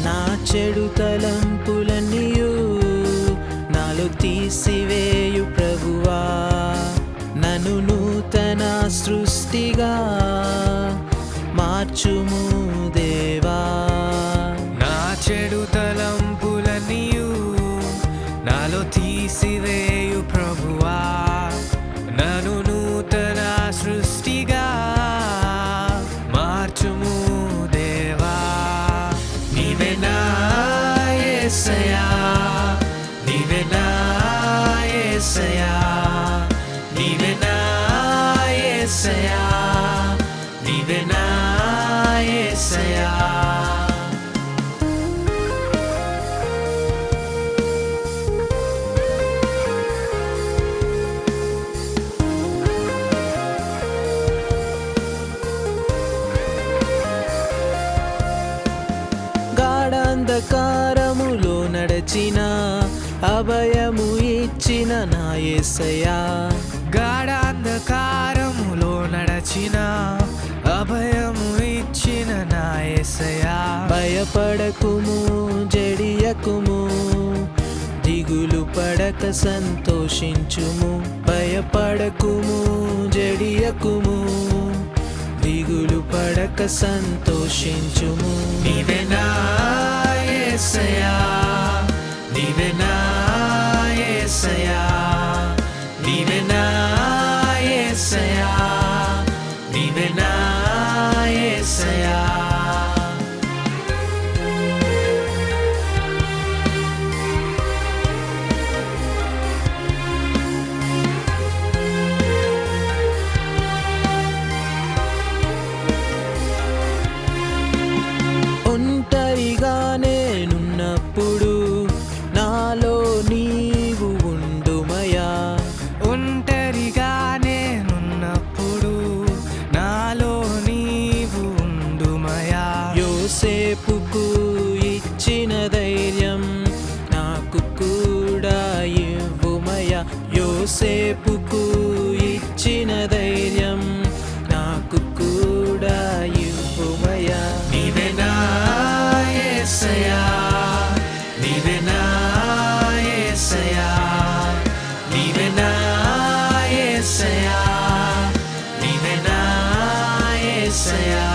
నా చెడు తలంపులన్నీయు నాలో తీసివేయు ప్రభువా, నన్ను నూతన సృష్టిగా మార్చుము దేవా. నా చెడు తలంపులన్నీయు నాలో తీసివేయు ప్రభువా, నన్ను నూతన సృష్టిగా మార్చుము దేవా. నీవే నా యేసయ్యా, నీవే నా యేసయ్యా, నీవే నా యేసయ్యా, నీవే నా యేసయ్యా. గాఢాంధకారములో నడచిన అభయము ఇచ్చిన నా యేసయ్యా, గాఢాంధకారములో నడచిన అభయము ఇచ్చిన నా యేసయ్యా. భయపడకుము జడియకుము, దిగులు పడక సంతోషించుము. భయపడకుము జడియకుము, దిగులు పడక సంతోషించుము. నీవే నా యేసయ్యా, నీవే నా యేసయ్యా, నీవే నా యేసయ్యా, నీవే నా యేసయ్యా. ఒంటరిగా నేనున్నప్పుడు నాలో నీవు ఉండుమయా, ఒంటరిగా నేనున్నప్పుడు నాలో నీవు ఉండుమయా. యోసేపుకు ఇచ్చిన ధైర్యం నాకు కూడా ఇవ్వుమయా. యోసేపుకు ఇచ్చిన ధైర్యం నాకు కూడా ఇవ్వుమయా. నీవే నా యేసయ్యా, నీవే నా యేసయ్యా, నీవే నా యేసయ్యా, నీవే నా యేసయ్యా.